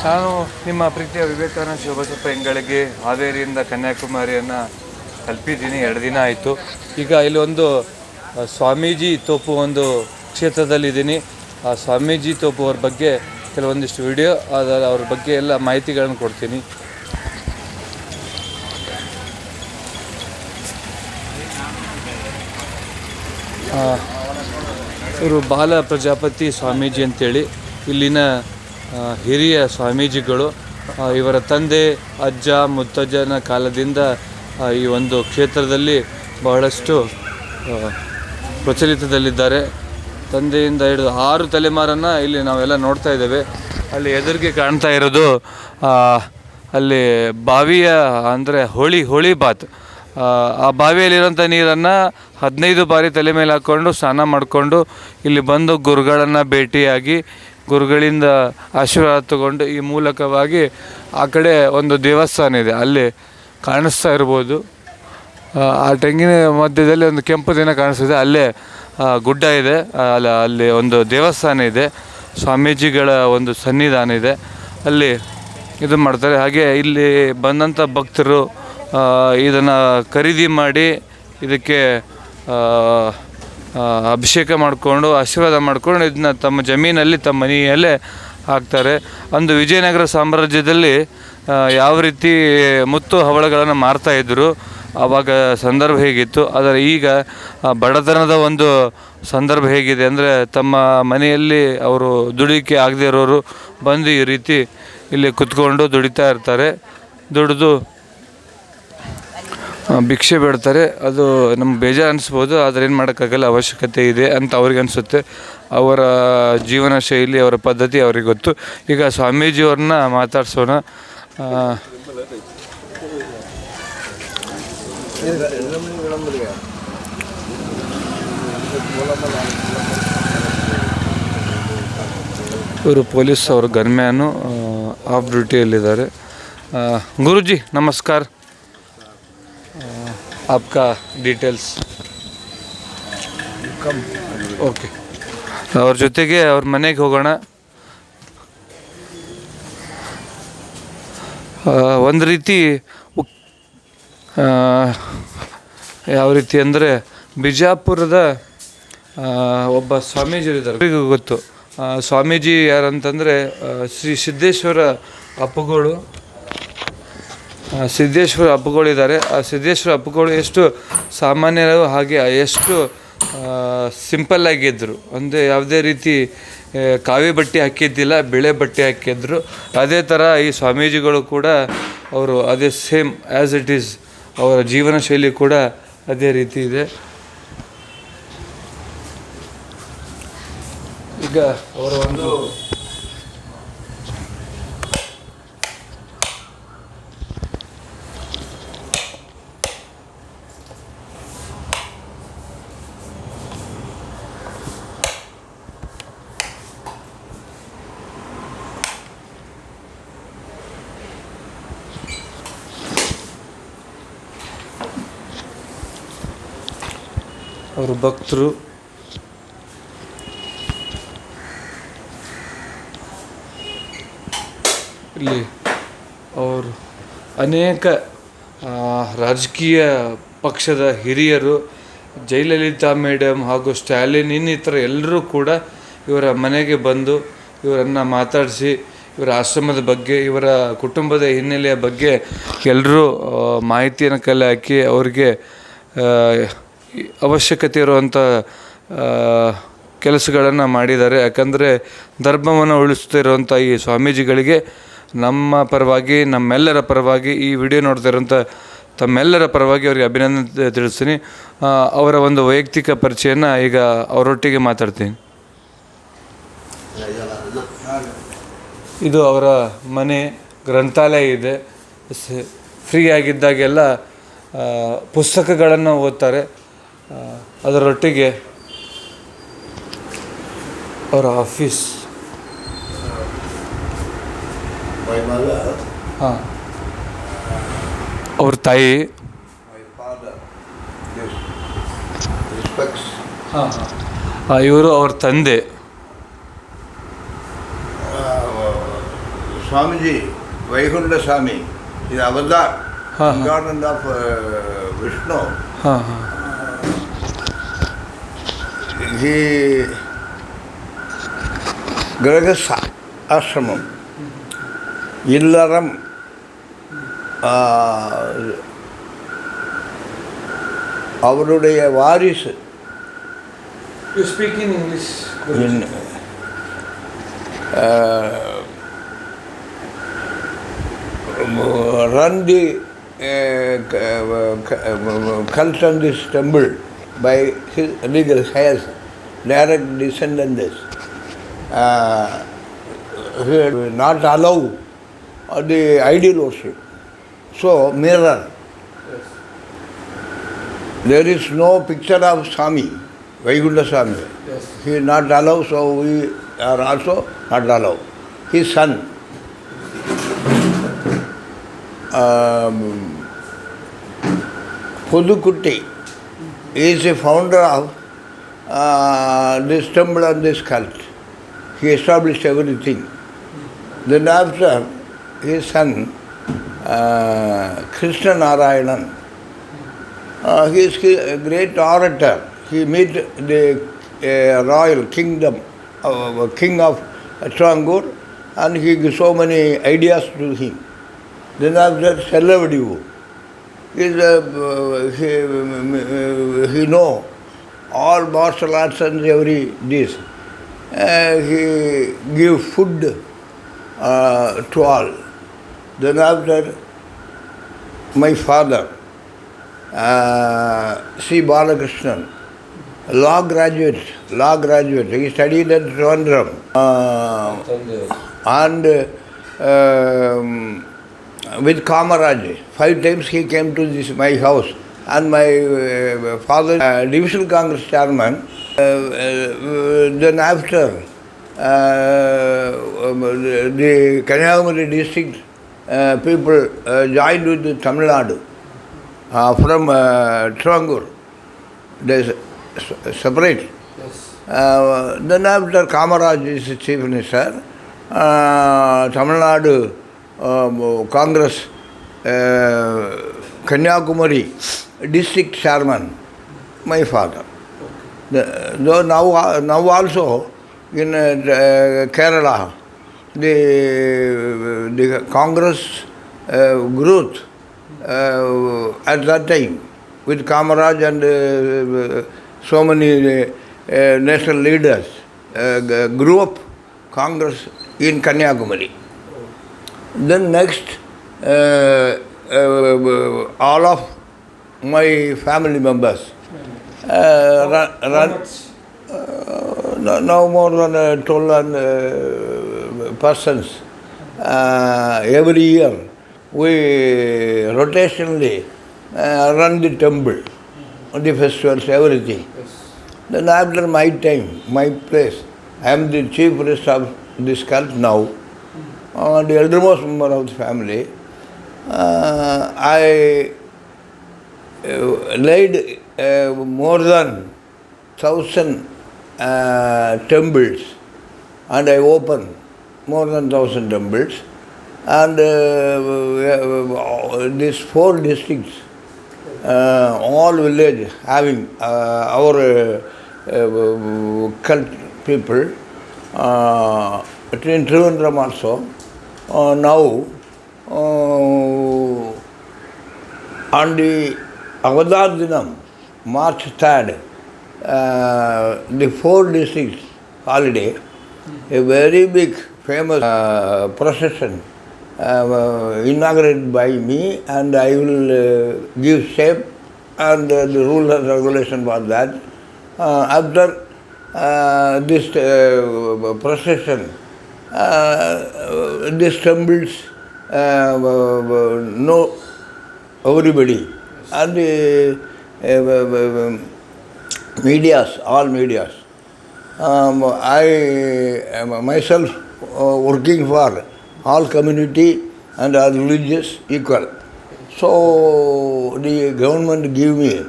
ನಾನು ನಿಮ್ಮ ಪ್ರೀತಿಯ ವಿವೇಕಾನಂದ ಶಿವಬಸಪ್ಪ ಹೆಂಗಳಿಗೆ ಹಾವೇರಿಯಿಂದ ಕನ್ಯಾಕುಮಾರಿಯನ್ನು ತಲುಪಿದ್ದೀನಿ. 2 ದಿನ ಆಯಿತು. ಈಗ ಇಲ್ಲಿ ಒಂದು ಸ್ವಾಮೀಜಿ ತೋಪು ಒಂದು ಕ್ಷೇತ್ರದಲ್ಲಿದ್ದೀನಿ. ಆ ಸ್ವಾಮೀಜಿ ತೋಪು ಅವ್ರ ಬಗ್ಗೆ ಕೆಲವೊಂದಿಷ್ಟು ವಿಡಿಯೋ ಅವ್ರ ಬಗ್ಗೆ ಎಲ್ಲ ಮಾಹಿತಿಗಳನ್ನು ಕೊಡ್ತೀನಿ. ಇವರು ಬಾಲ ಪ್ರಜಾಪತಿ ಸ್ವಾಮೀಜಿ ಅಂತೇಳಿ ಇಲ್ಲಿನ ಹಿರಿಯ ಸ್ವಾಮೀಜಿಗಳು. ಇವರ ತಂದೆ ಅಜ್ಜ ಮುತ್ತಜ್ಜನ ಕಾಲದಿಂದ ಈ ಒಂದು ಕ್ಷೇತ್ರದಲ್ಲಿ ಬಹಳಷ್ಟು ಪ್ರಚಲಿತದಲ್ಲಿದ್ದಾರೆ. ತಂದೆಯಿಂದ ಹಿಡಿದು 6 ತಲೆಮಾರನ್ನು ಇಲ್ಲಿ ನಾವೆಲ್ಲ ನೋಡ್ತಾ ಇದ್ದೇವೆ. ಅಲ್ಲಿ ಎದುರಿಗೆ ಕಾಣ್ತಾ ಇರೋದು ಅಲ್ಲಿ ಬಾವಿಯ ಅಂದರೆ ಹೋಳಿ ಬಾತ್. ಆ ಬಾವಿಯಲ್ಲಿರೋಂಥ ನೀರನ್ನು 15 ಬಾರಿ ತಲೆ ಮೇಲೆ ಹಾಕ್ಕೊಂಡು ಸ್ನಾನ ಮಾಡಿಕೊಂಡು ಇಲ್ಲಿ ಬಂದು ಗುರುಗಳನ್ನು ಭೇಟಿಯಾಗಿ ಗುರುಗಳಿಂದ ಆಶೀರ್ವಾದ ತಗೊಂಡು ಈ ಮೂಲಕವಾಗಿ ಆ ಕಡೆ ಒಂದು ದೇವಸ್ಥಾನ ಇದೆ, ಅಲ್ಲಿ ಕಾಣಿಸ್ತಾ ಇರ್ಬೋದು. ಆ ತೆಂಗಿನ ಮಧ್ಯದಲ್ಲಿ ಒಂದು ಕೆಂಪು ದಿನ ಕಾಣಿಸ್ತಿದೆ, ಅಲ್ಲೇ ಗುಡ್ಡ ಇದೆ, ಅಲ್ಲಿ ಒಂದು ದೇವಸ್ಥಾನ ಇದೆ, ಸ್ವಾಮೀಜಿಗಳ ಒಂದು ಸನ್ನಿಧಾನ ಇದೆ, ಅಲ್ಲಿ ಇದು ಮಾಡ್ತಾರೆ. ಹಾಗೆ ಇಲ್ಲಿ ಬಂದಂಥ ಭಕ್ತರು ಇದನ್ನು ಖರೀದಿ ಮಾಡಿ ಇದಕ್ಕೆ ಅಭಿಷೇಕ ಮಾಡಿಕೊಂಡು ಆಶೀರ್ವಾದ ಮಾಡಿಕೊಂಡು ಇದನ್ನ ತಮ್ಮ ಜಮೀನಲ್ಲಿ ತಮ್ಮ ಮನೆಯಲ್ಲೇ ಹಾಕ್ತಾರೆ. ಅಂದು ವಿಜಯನಗರ ಸಾಮ್ರಾಜ್ಯದಲ್ಲಿ ಯಾವ ರೀತಿ ಮುತ್ತು ಹವಳಗಳನ್ನು ಮಾರ್ತಾಯಿದ್ರು, ಆವಾಗ ಸಂದರ್ಭ ಹೇಗಿತ್ತು, ಆದರೆ ಈಗ ಬಡತನದ ಒಂದು ಸಂದರ್ಭ ಹೇಗಿದೆ ಅಂದರೆ ತಮ್ಮ ಮನೆಯಲ್ಲಿ ಅವರು ದುಡಿಕೆ ಆಗದೇ ಇರೋರು ಬಂದು ಈ ರೀತಿ ಇಲ್ಲಿ ಕುತ್ಕೊಂಡು ದುಡಿತಾ ಇರ್ತಾರೆ. ದುಡಿದು ಭಿಕ್ಷೆ ಬೇಡ್ತಾರೆ. ಅದು ನಮ್ಗೆ ಬೇಜಾರು ಅನಿಸ್ಬೋದು, ಆದರೆ ಏನು ಮಾಡೋಕ್ಕಾಗಲ್ಲ, ಅವಶ್ಯಕತೆ ಇದೆ ಅಂತ ಅವ್ರಿಗೆ ಅನಿಸುತ್ತೆ. ಅವರ ಜೀವನ ಶೈಲಿ, ಅವರ ಪದ್ಧತಿ ಅವ್ರಿಗೆ ಗೊತ್ತು. ಈಗ ಸ್ವಾಮೀಜಿಯವ್ರನ್ನ ಮಾತಾಡ್ಸೋಣ. ಇವರು ಪೊಲೀಸ್ ಅವರು ಗನ್ಮ್ಯಾನು, ಆಫ್ ಡ್ಯೂಟಿಯಲ್ಲಿದ್ದಾರೆ. ಗುರುಜಿ ನಮಸ್ಕಾರ, आपका डिटेल्स ಓಕೆ. ಅವ್ರ ಜೊತೆಗೆ ಅವ್ರ ಮನೆಗೆ ಹೋಗೋಣ. ಒಂದು ರೀತಿ ಯಾವ ರೀತಿ ಅಂದರೆ ಬಿಜಾಪುರದ ಒಬ್ಬ ಸ್ವಾಮೀಜಿ ಇದ್ದಾರೆ, ಗೊತ್ತು. ಸ್ವಾಮೀಜಿ ಯಾರಂತಂದರೆ ಶ್ರೀ ಸಿದ್ದೇಶ್ವರ ಅಪ್ಪುಗಳು. ಸಿದ್ದೇಶ್ವರ ಅಪ್ಪುಗಳಿದ್ದಾರೆ. ಆ ಸಿದ್ದೇಶ್ವರ ಅಪ್ಪುಗಳು ಎಷ್ಟು ಸಾಮಾನ್ಯರು, ಹಾಗೆ ಎಷ್ಟು ಸಿಂಪಲ್ಲಾಗಿದ್ದರು ಅಂದರೆ ಯಾವುದೇ ರೀತಿ ಕಾವಿ ಬಟ್ಟೆ ಹಾಕಿದ್ದಿಲ್ಲ, ಬಿಳೆ ಬಟ್ಟೆ ಹಾಕಿದ್ರು. ಅದೇ ಥರ ಈ ಸ್ವಾಮೀಜಿಗಳು ಕೂಡ ಅವರು ಅದೇ ಸೇಮ್ ಆ್ಯಸ್ ಇಟ್ ಈಸ್, ಅವರ ಜೀವನ ಶೈಲಿ ಕೂಡ ಅದೇ ರೀತಿ ಇದೆ. ಈಗ ಅವರ ಒಂದು ಅವರು ಭಕ್ತರು. ಇಲ್ಲಿ ಅವರು ಅನೇಕ ರಾಜಕೀಯ ಪಕ್ಷದ ಹಿರಿಯರು, ಜಯಲಲಿತಾ ಮೇಡಮ್ ಹಾಗೂ ಸ್ಟಾಲಿನ್ ಇನ್ನಿತರ ಎಲ್ಲರೂ ಕೂಡ ಇವರ ಮನೆಗೆ ಬಂದು ಇವರನ್ನು ಮಾತಾಡಿಸಿ ಇವರ ಆಶ್ರಮದ ಬಗ್ಗೆ, ಇವರ ಕುಟುಂಬದ ಹಿನ್ನೆಲೆಯ ಬಗ್ಗೆ ಎಲ್ಲರೂ ಮಾಹಿತಿಯನ್ನು ಕಲೆ ಹಾಕಿ ಅವ್ರಿಗೆ ಅವಶ್ಯಕತೆ ಇರುವಂಥ ಕೆಲಸಗಳನ್ನು ಮಾಡಿದ್ದಾರೆ. ಯಾಕಂದರೆ ಧರ್ಮವನ್ನು ಉಳಿಸ್ತಿರುವಂಥ ಈ ಸ್ವಾಮೀಜಿಗಳಿಗೆ ನಮ್ಮ ಪರವಾಗಿ, ನಮ್ಮೆಲ್ಲರ ಪರವಾಗಿ, ಈ ವಿಡಿಯೋ ನೋಡ್ತಾ ಇರೋಂಥ ತಮ್ಮೆಲ್ಲರ ಪರವಾಗಿ ಅವರಿಗೆ ಅಭಿನಂದನೆ ತಿಳಿಸ್ತೀನಿ. ಅವರ ಒಂದು ವೈಯಕ್ತಿಕ ಪರಿಚಯನ ಈಗ ಅವರೊಟ್ಟಿಗೆ ಮಾತಾಡ್ತೀನಿ. ಇದು ಅವರ ಮನೆ, ಗ್ರಂಥಾಲಯ ಇದೆ. ಫ್ರೀ ಆಗಿದ್ದಾಗೆಲ್ಲ ಪುಸ್ತಕಗಳನ್ನು ಓದ್ತಾರೆ. ಅದರೊಟ್ಟಿಗೆ ಅವರ ಆಫೀಸ್. ಹಾಂ, ಅವ್ರ ತಾಯಿ. ಹಾಂ ಹಾಂ, ಇವರು ಅವ್ರ ತಂದೆ. Swamiji, Vaikunta Swami, is avatar, incarnate of Vishnu. He Grahasa Ashramam, Illaram, அவருடைய வாரிசு. You speak in English. Run the cult on this temple by his legal heirs, direct descendants. Not allow the ideal worship. So, mirror. There is no picture of Swami, Vaikunta Swami. Yes. He is not allowed, so we are also not allowed. His son, Pudukutti, is a founder of this temple and this cult. He established everything. Then after, his son, Krishna Narayanan, he is a great orator. He met the royal kingdom, king of Trangur, and he gave so many ideas to him. Then after Sellavadivu, he know all martial arts and every this. He give food to all. Then after my father, C. Balakrishnan, law graduate, he studied at Trivandrum. And with Kamaraj, 5 times he came to my house. And my father, Divisional Congress chairman, then after the Kanyakumari district people joined with the Tamil Nadu from Trangur. They separate. Yes. Then after Kamaraj is the chief minister, Tamil Nadu Congress Kanyakumari district chairman, my father. Though now also in Kerala, the Congress growth at that time with Kamaraj and so many national leaders grew up Congress in Kanyakumari. Then next, all of my family members run no more than 12 persons. Every year we rotationally run the temple, the festivals, everything. Yes. Then after my time, my place, I am the chief priest of this cult now, the eldermost member of the family. I laid more than 1,000 temples, and I opened more than 1,000 temples. And these 4 districts, all villages having our cult people, in Trivandrum also, now on the Avadar Dinam, March 3rd, the 4 districts holiday, a very big famous procession inaugurated by me, and I will give shape and the rules and regulation for that. After this procession, these temples know everybody, and the medias, all medias. I am myself working for all community and all religious equal. So the government give me